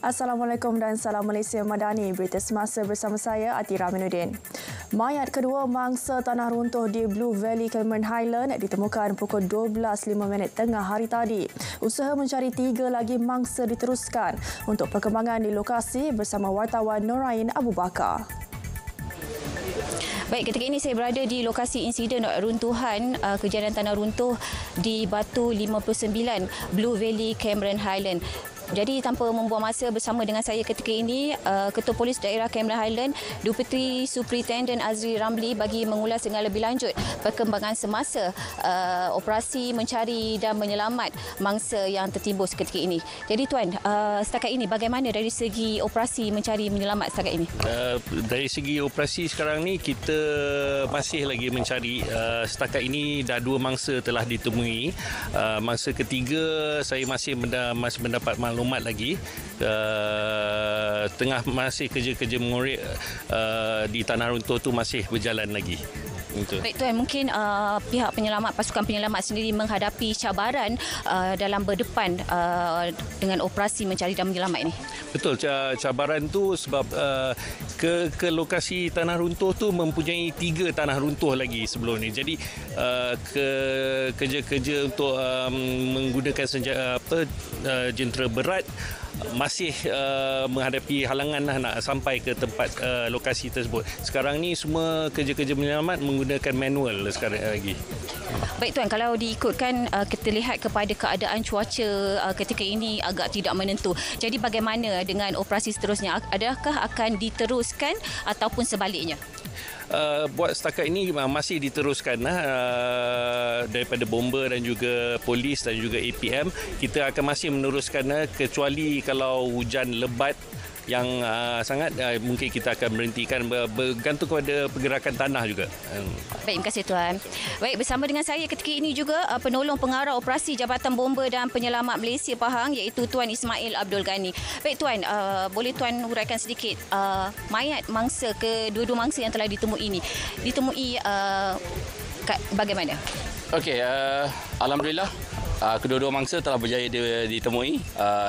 Assalamualaikum dan salam Malaysia Madani. Berita semasa bersama saya Atira Aminuddin. Mayat kedua mangsa tanah runtuh di Blue Valley Cameron Highland ditemukan pukul 12.05 tengah hari tadi. Usaha mencari 3 lagi mangsa diteruskan. Untuk perkembangan di lokasi bersama wartawan Norain Abu Bakar. Baik, ketika ini saya berada di lokasi insiden runtuhan kejadian tanah runtuh di Batu 59 Blue Valley Cameron Highland. Jadi tanpa membuang masa bersama dengan saya ketika ini Ketua Polis Daerah Cameron Highland Deputy Superintendent Azri Ramli bagi mengulas dengan lebih lanjut perkembangan semasa operasi mencari dan menyelamat mangsa yang tertimbus ketika ini. Jadi Tuan, setakat ini bagaimana dari segi operasi mencari menyelamat setakat ini? Dari segi operasi sekarang ni kita masih lagi mencari. Setakat ini dah 2 mangsa telah ditemui. Mangsa ketiga saya masih mendapat maklumat lagi. Tengah masih kerja-kerja mengorek di tanah runtuh tu masih berjalan lagi. Betul. Baik Tuan, mungkin pihak penyelamat, pasukan penyelamat sendiri menghadapi cabaran dalam berdepan dengan operasi mencari dan menyelamat ini. Betul, cabaran tu sebab ke lokasi tanah runtuh tu mempunyai 3 tanah runtuh lagi sebelum ni. Jadi kerja-kerja untuk menggunakan jentera berat masih menghadapi halangan nak sampai ke tempat lokasi tersebut. Sekarang ni semua kerja-kerja menyelamat menggunakan manual sekarang lagi. Baik Tuan, kalau diikutkan kita lihat kepada keadaan cuaca ketika ini agak tidak menentu. Jadi bagaimana dengan operasi seterusnya? Adakah akan diteruskan ataupun sebaliknya? Buat setakat ini masih diteruskan daripada bomber dan juga polis dan juga APM. Kita akan masih meneruskan kecuali kalau hujan lebat yang sangat mungkin kita akan berhentikan, bergantung kepada pergerakan tanah juga. Baik, terima kasih Tuan. Baik, bersama dengan saya ketika ini juga penolong pengarah operasi Jabatan Bomber dan Penyelamat Malaysia Pahang iaitu Tuan Ismail Abdul Ghani. Baik Tuan, boleh Tuan huraikan sedikit mayat mangsa kedua-dua mangsa yang telah ditemui ini. Ditemui bagaimana? Okey, alhamdulillah kedua-dua mangsa telah berjaya ditemui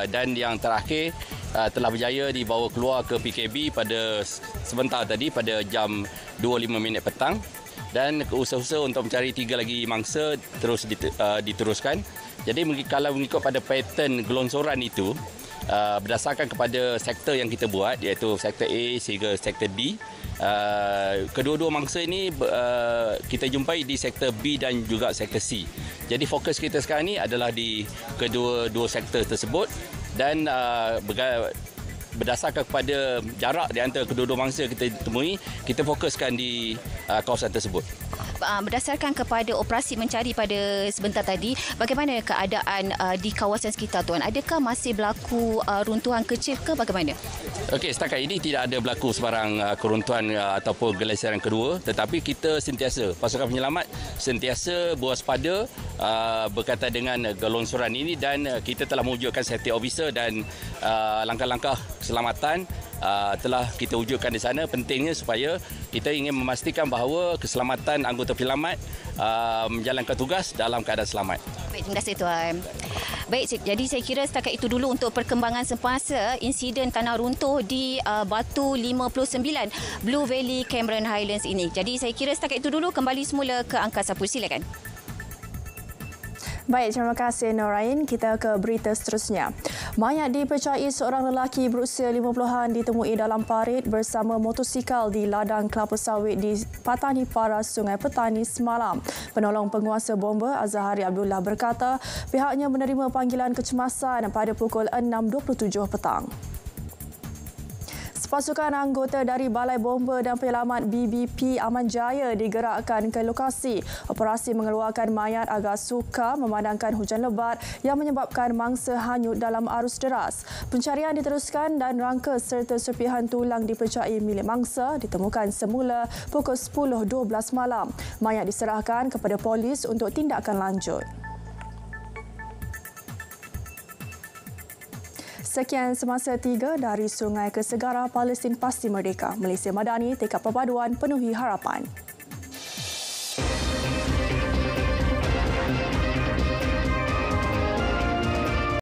dan yang terakhir telah berjaya dibawa keluar ke PKB pada sebentar tadi pada jam 2.05 petang, dan usaha-usaha untuk mencari 3 lagi mangsa terus diteruskan. Jadi kalau mengikut pada pattern gelonsoran itu berdasarkan kepada sektor yang kita buat iaitu sektor A sehingga sektor D, kedua-dua mangsa ini kita jumpai di sektor B dan juga sektor C. Jadi fokus kita sekarang ini adalah di kedua-dua sektor tersebut, dan berdasarkan kepada jarak di antara kedua-dua mangsa kita temui, kita fokuskan di kawasan tersebut. Berdasarkan kepada operasi mencari pada sebentar tadi, bagaimana keadaan di kawasan sekitar Tuan? Adakah masih berlaku runtuhan kecil ke bagaimana? Okey, setakat ini tidak ada berlaku sebarang keruntuhan ataupun geleseran kedua, tetapi kita sentiasa, pasukan penyelamat sentiasa berwaspada berkaitan dengan gelonsoran ini, dan kita telah mewujudkan safety officer dan langkah-langkah keselamatan telah kita wujudkan di sana. Pentingnya supaya kita ingin memastikan bahawa keselamatan anggota penyelamat menjalankan tugas dalam keadaan selamat. Baik, terima kasih Tuan. Baik, jadi saya kira setakat itu dulu untuk perkembangan semasa insiden tanah runtuh di Batu 59 Blue Valley Cameron Highlands ini. Jadi saya kira setakat itu dulu, kembali semula ke Angkasa Pul. Silakan. Baik, terima kasih Norain. Kita ke berita seterusnya. Mayat dipercayai seorang lelaki berusia 50-an ditemui dalam parit bersama motosikal di ladang kelapa sawit di Patani Paras, Sungai Petani semalam. Penolong penguasa bomber Azhari Abdullah berkata pihaknya menerima panggilan kecemasan pada pukul 6.27 petang. Pasukan anggota dari Balai Bomber dan Penyelamat BBP Aman Jaya digerakkan ke lokasi. Operasi mengeluarkan mayat agak sukar memandangkan hujan lebat yang menyebabkan mangsa hanyut dalam arus deras. Pencarian diteruskan dan rangka serta serpihan tulang dipercayai milik mangsa ditemukan semula pukul 10.12 malam. Mayat diserahkan kepada polis untuk tindakan lanjut. Sekian semasa 3 dari Sungai ke Segara, Palestin pasti merdeka. Malaysia Madani, tekad perpaduan penuhi harapan.